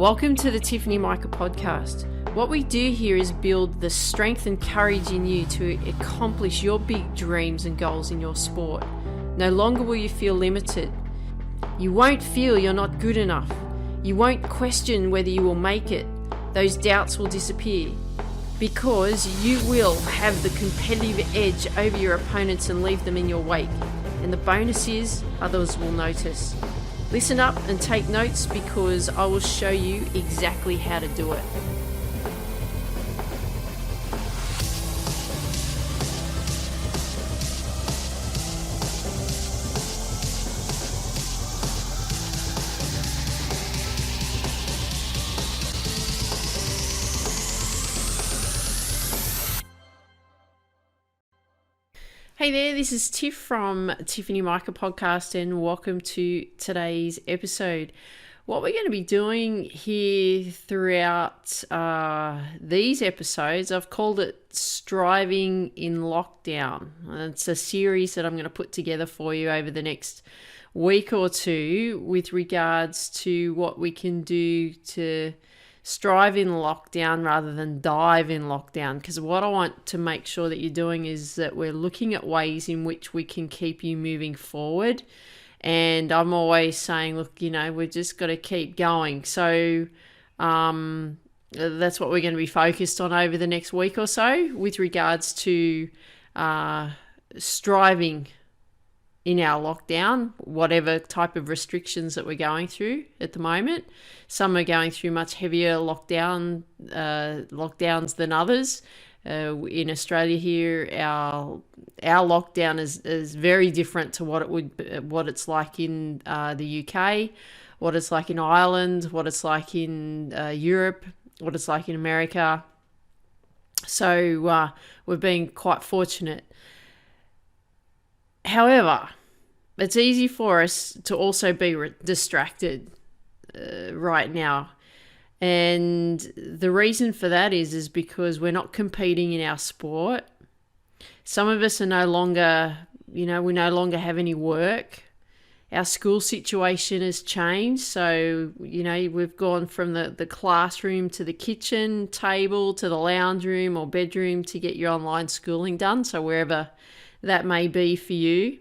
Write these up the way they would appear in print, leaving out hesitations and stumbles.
Welcome to the Tiffany Mika podcast. What we do here is build the strength and courage in you to accomplish your big dreams and goals in your sport. No longer will you feel limited. You won't feel you're not good enough. You won't question whether you will make it. Those doubts will disappear because you will have the competitive edge over your opponents and leave them in your wake. And the bonus is others will notice. Listen up and take notes because I will show you exactly how to do it. Hey there, this is Tiff from Tiffany Mika podcast and welcome to today's episode. What we're going to be doing here throughout these episodes, I've called it Striving in Lockdown. It's a series that I'm going to put together for you over the next week or two with regards to what we can do to strive in lockdown rather than dive in lockdown, because what I want to make sure that you're doing is that we're looking at ways in which we can keep you moving forward. And I'm always saying, look, we've just got to keep going. So that's what we're going to be focused on over the next week or so with regards to striving in our lockdown, whatever type of restrictions that we're going through at the moment. Some are going through much heavier lockdowns than others. In Australia here, our lockdown is very different to what it's like in the UK, what it's like in Ireland, what it's like in Europe, what it's like in America. So we've been quite fortunate. However, it's easy for us to also be distracted right now. And the reason for that is because we're not competing in our sport. Some of us are no longer, we no longer have any work. Our school situation has changed. So, we've gone from the classroom to the kitchen table to the lounge room or bedroom to get your online schooling done. So wherever that may be for you.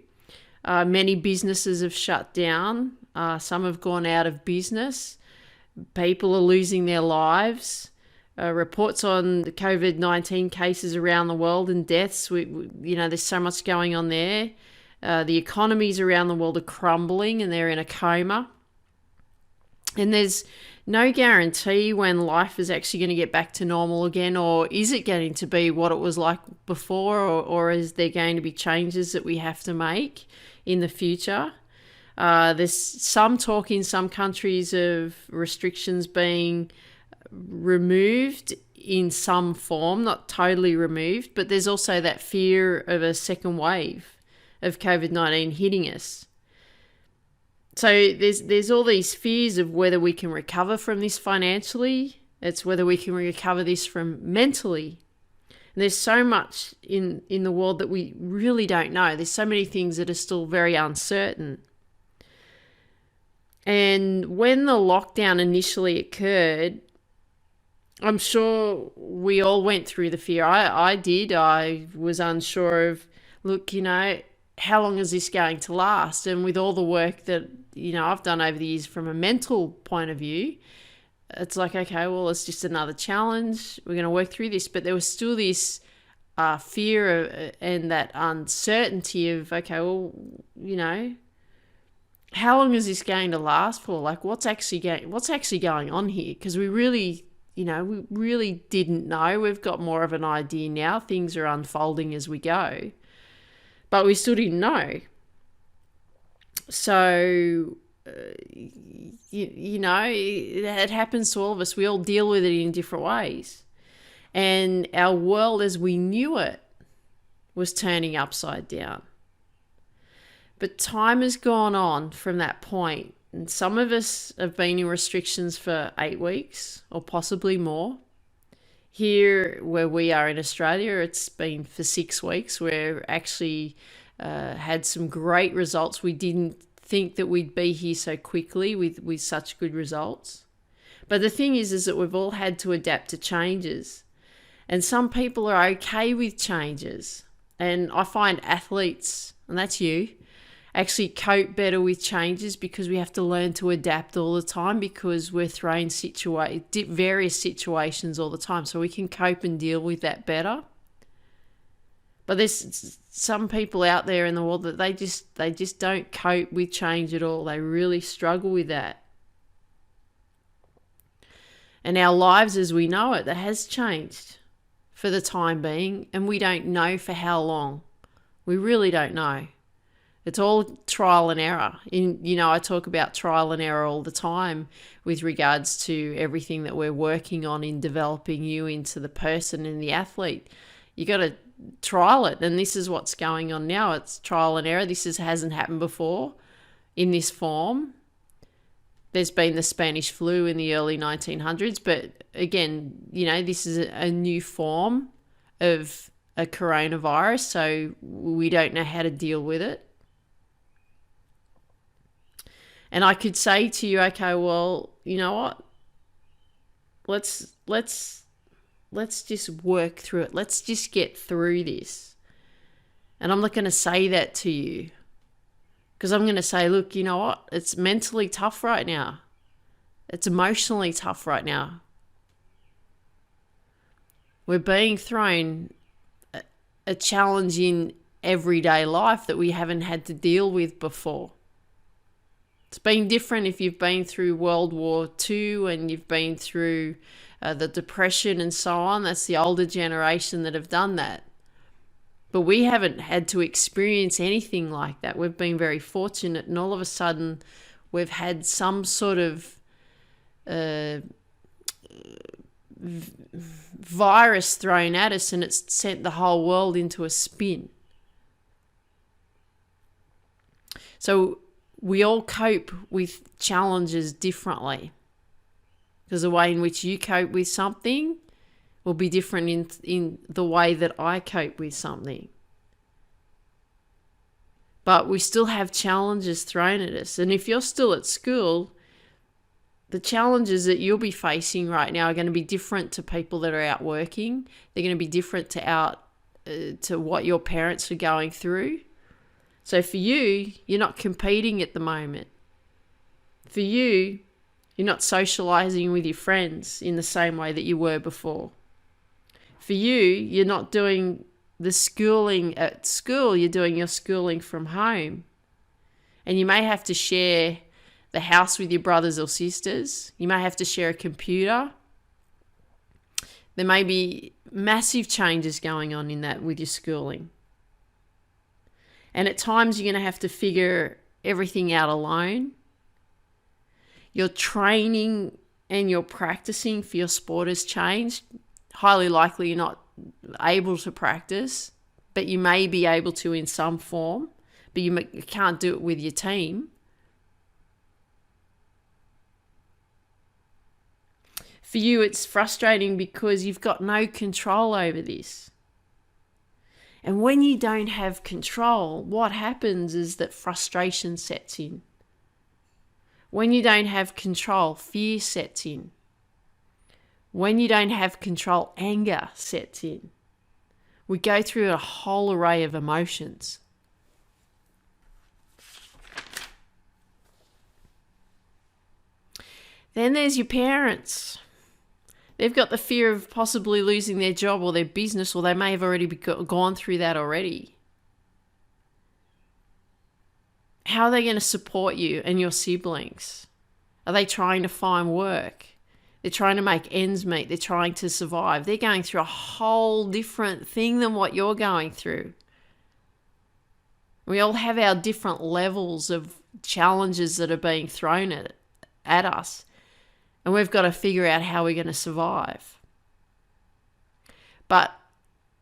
Many businesses have shut down. Some have gone out of business. People are losing their lives. Reports on the COVID-19 cases around the world and deaths. There's so much going on there. The economies around the world are crumbling and they're in a coma. And there's no guarantee when life is actually going to get back to normal again, or is it going to be what it was like before, or is there going to be changes that we have to make in the future? There's some talk in some countries of restrictions being removed in some form, not totally removed, but there's also that fear of a second wave of COVID-19 hitting us. So there's all these fears of whether we can recover from this financially. It's whether we can recover this from mentally. And there's so much in the world that we really don't know. There's so many things that are still very uncertain. And when the lockdown initially occurred, I'm sure we all went through the fear. I did. I was unsure of, how long is this going to last? And with all the work that, I've done over the years from a mental point of view, it's like, okay, well, it's just another challenge. We're going to work through this. But there was still this fear and that uncertainty of, okay, well, how long is this going to last for? Like, what's actually going on here? Because we really didn't know. We've got more of an idea now. Things are unfolding as we go. But we still didn't know. So, it happens to all of us. We all deal with it in different ways. And our world as we knew it was turning upside down. But time has gone on from that point. And some of us have been in restrictions for 8 weeks or possibly more. Here where we are in Australia, it's been for 6 weeks. We're actually had some great results. We didn't think that we'd be here so quickly with such good results. But the thing is that we've all had to adapt to changes. And some people are okay with changes. And I find athletes, and that's you, actually cope better with changes because we have to learn to adapt all the time because we're thrown various situations all the time. So we can cope and deal with that better. But there's some people out there in the world that they just don't cope with change at all. They really struggle with that. And our lives as we know it, that has changed for the time being, and we don't know for how long. We really don't know. It's all trial and error. I talk about trial and error all the time with regards to everything that we're working on in developing you into the person and the athlete. You got to trial it, and this is what's going on now. It's trial and error. Hasn't happened before in this form. There's been the Spanish flu in the early 1900s, but again, this is a new form of a coronavirus, so we don't know how to deal with it. And I could say to you, okay, well, you know what? Let's just work through it. Let's just get through this. And I'm not going to say that to you because I'm going to say, look, you know what? It's mentally tough right now. It's emotionally tough right now. We're being thrown a challenge in everyday life that we haven't had to deal with before. It's been different if you've been through World War II and you've been through the Depression and so on. That's the older generation that have done that. But we haven't had to experience anything like that. We've been very fortunate, and all of a sudden we've had some sort of virus thrown at us, and it's sent the whole world into a spin. So we all cope with challenges differently, because the way in which you cope with something will be different in the way that I cope with something. But we still have challenges thrown at us. And if you're still at school, the challenges that you'll be facing right now are going to be different to people that are out working. They're going to be different to what your parents are going through. So for you, you're not competing at the moment. For you, you're not socializing with your friends in the same way that you were before. For you, you're not doing the schooling at school, you're doing your schooling from home. And you may have to share the house with your brothers or sisters. You may have to share a computer. There may be massive changes going on in that with your schooling. And at times you're going to have to figure everything out alone. Your training and your practicing for your sport has changed. Highly likely you're not able to practice, but you may be able to in some form, but you can't do it with your team. For you, it's frustrating because you've got no control over this. And when you don't have control, what happens is that frustration sets in. When you don't have control, fear sets in. When you don't have control, anger sets in. We go through a whole array of emotions. Then there's your parents. They've got the fear of possibly losing their job or their business, or they may have already gone through that already. How are they going to support you and your siblings? Are they trying to find work? They're trying to make ends meet. They're trying to survive. They're going through a whole different thing than what you're going through. We all have our different levels of challenges that are being thrown at us. And we've got to figure out how we're going to survive. But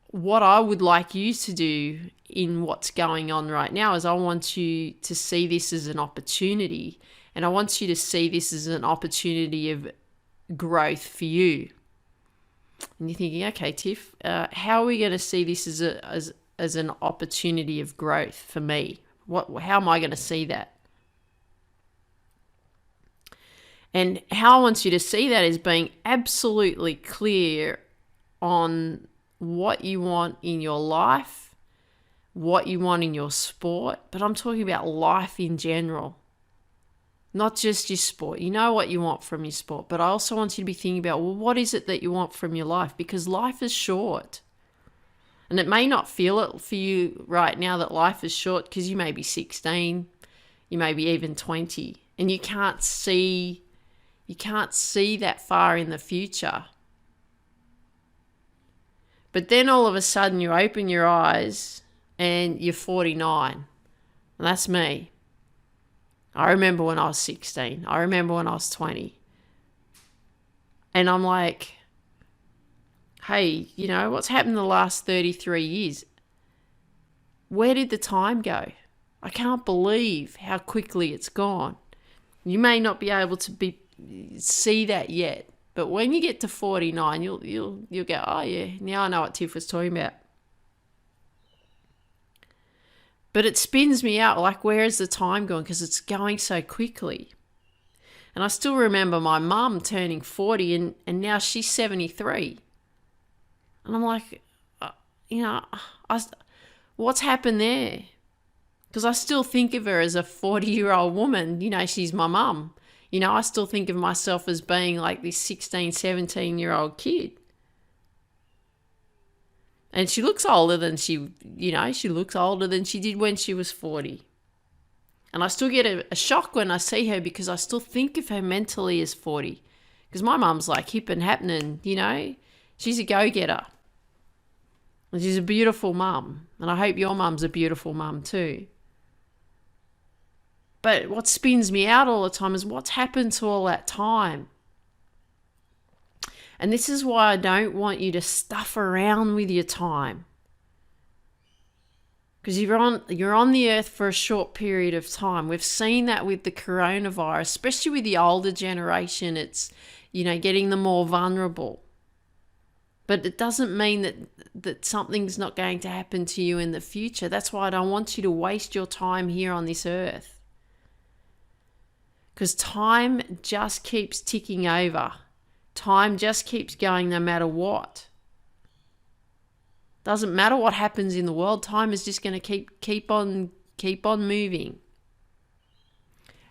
what I would like you to do in what's going on right now is I want you to see this as an opportunity. And I want you to see this as an opportunity of growth for you. And you're thinking, okay, Tiff, how are we going to see this as an opportunity of growth for me? How am I going to see that? And how I want you to see that is being absolutely clear on what you want in your life, what you want in your sport, but I'm talking about life in general, not just your sport. You know what you want from your sport, but I also want you to be thinking about, well, what is it that you want from your life? Because life is short. And it may not feel it for you right now that life is short because you may be 16, you may be even 20, and you can't see that far in the future. But then all of a sudden you open your eyes and you're 49. And that's me. I remember when I was 16. I remember when I was 20. And I'm like, hey, what's happened in the last 33 years? Where did the time go? I can't believe how quickly it's gone. You may not be able to see that yet, but when you get to 49, you'll go, oh yeah, now I know what Tiff was talking about. But it spins me out, like, where is the time going? Because it's going so quickly. And I still remember my mum turning 40 and now she's 73. And I'm like, what's happened there? Because I still think of her as a 40-year-old woman. She's my mum. I still think of myself as being like this 16, 17-year-old kid. And she looks older than she did when she was 40. And I still get a shock when I see her because I still think of her mentally as 40. Because my mum's like hip and happening, She's a go-getter. And she's a beautiful mum. And I hope your mum's a beautiful mum too. But what spins me out all the time is what's happened to all that time. And this is why I don't want you to stuff around with your time. Because you're on the earth for a short period of time. We've seen that with the coronavirus, especially with the older generation. It's, getting them more vulnerable. But it doesn't mean that something's not going to happen to you in the future. That's why I don't want you to waste your time here on this earth. Because time just keeps ticking over. Time just keeps going no matter what. Doesn't matter what happens in the world. Time is just going to keep on moving.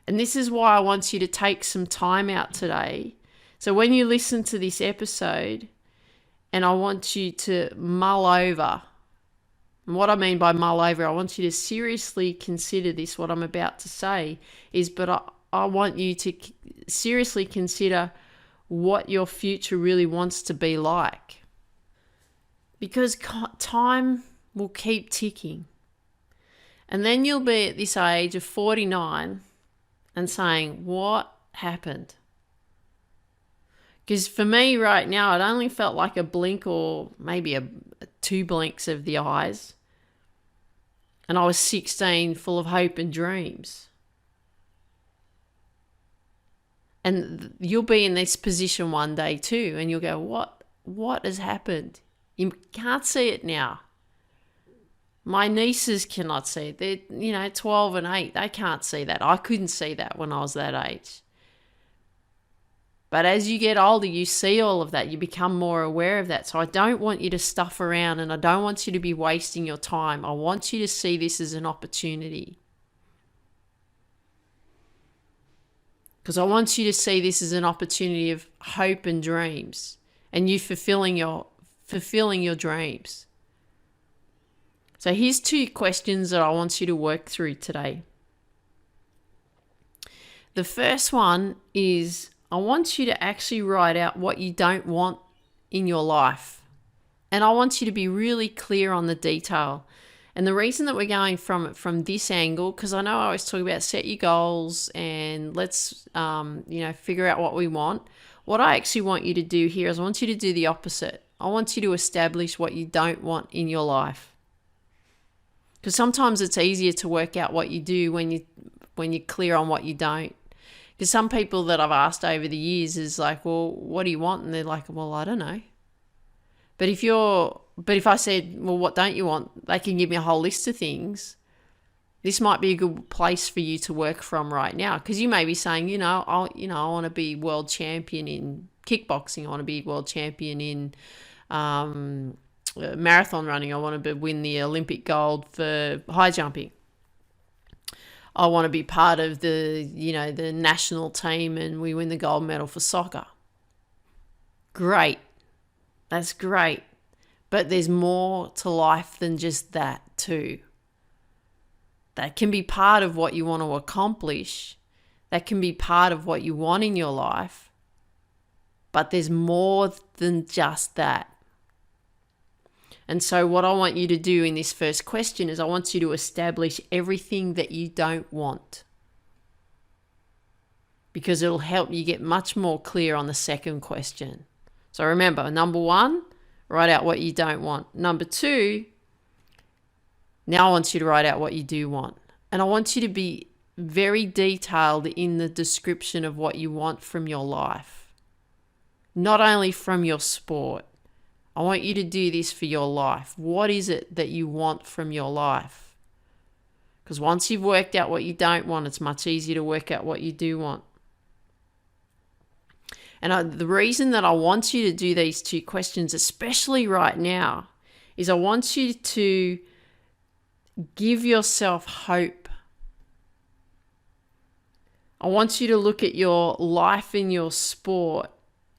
And this is why I want you to take some time out today. So when you listen to this episode, and I want you to mull over. And what I mean by mull over, I want you to seriously consider this, what I'm about to say, but I want you to seriously consider what your future really wants to be like. Because time will keep ticking. And then you'll be at this age of 49 and saying, what happened? Because for me right now, it only felt like a blink or maybe a 2 blinks of the eyes. And I was 16, full of hope and dreams. And you'll be in this position one day too, and you'll go, what has happened? You can't see it now. My nieces cannot see it. They're, 12 and 8. They can't see that. I couldn't see that when I was that age. But as you get older, you see all of that. You become more aware of that. So I don't want you to stuff around, and I don't want you to be wasting your time. I want you to see this as an opportunity. Because I want you to see this as an opportunity of hope and dreams, and you fulfilling your dreams. So here's 2 questions that I want you to work through today. The first one is, I want you to actually write out what you don't want in your life. And I want you to be really clear on the detail. And the reason that we're going from this angle, because I know I always talk about set your goals and let's, figure out what we want. What I actually want you to do here is I want you to do the opposite. I want you to establish what you don't want in your life. Because sometimes it's easier to work out what you do when you're clear on what you don't. Because some people that I've asked over the years is like, well, what do you want? And they're like, well, I don't know. But if I said, well, what don't you want? They can give me a whole list of things. This might be a good place for you to work from right now, because you may be saying, I want to be world champion in kickboxing. I want to be world champion in marathon running. I want to win the Olympic gold for high jumping. I want to be part of the national team and we win the gold medal for soccer. Great. That's great. But there's more to life than just that too. That can be part of what you want to accomplish. That can be part of what you want in your life. But there's more than just that. And so what I want you to do in this first question is I want you to establish everything that you don't want, because it'll help you get much more clear on the second question. So remember, number 1, write out what you don't want. Number 2, now I want you to write out what you do want. And I want you to be very detailed in the description of what you want from your life, not only from your sport. I want you to do this for your life. What is it that you want from your life? Because once you've worked out what you don't want, it's much easier to work out what you do want. And the reason that I want you to do these 2 questions, especially right now, is I want you to give yourself hope. I want you to look at your life in your sport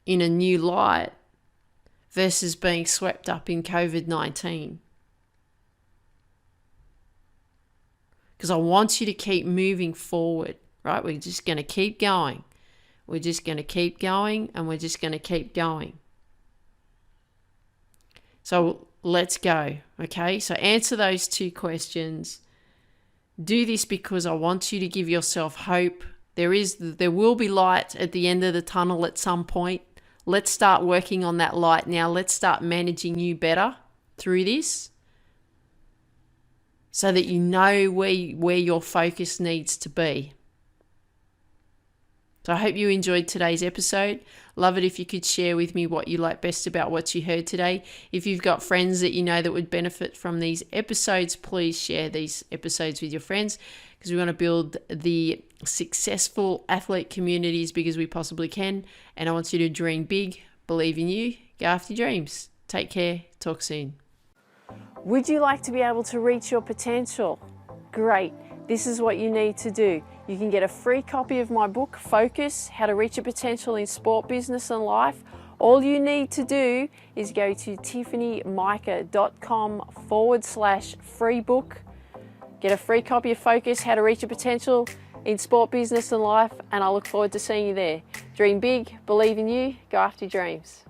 in a new light versus being swept up in COVID-19. Because I want you to keep moving forward, right? We're just going to keep going. We're just going to keep going, and we're just going to keep going. So let's go, okay? So answer those 2 questions. Do this because I want you to give yourself hope. There will be light at the end of the tunnel at some point. Let's start working on that light now. Let's start managing you better through this so that you know where your focus needs to be. So I hope you enjoyed today's episode. Love it if you could share with me what you like best about what you heard today. If you've got friends that you know that would benefit from these episodes, please share these episodes with your friends, because we want to build the successful athlete community as big as we possibly can. And I want you to dream big, believe in you, go after your dreams. Take care. Talk soon. Would you like to be able to reach your potential? Great. This is what you need to do. You can get a free copy of my book, Focus, How to Reach Your Potential in Sport, Business and Life. All you need to do is go to tiffanymika.com/free book. Get a free copy of Focus, How to Reach Your Potential in Sport, Business and Life, and I look forward to seeing you there. Dream big, believe in you, go after your dreams.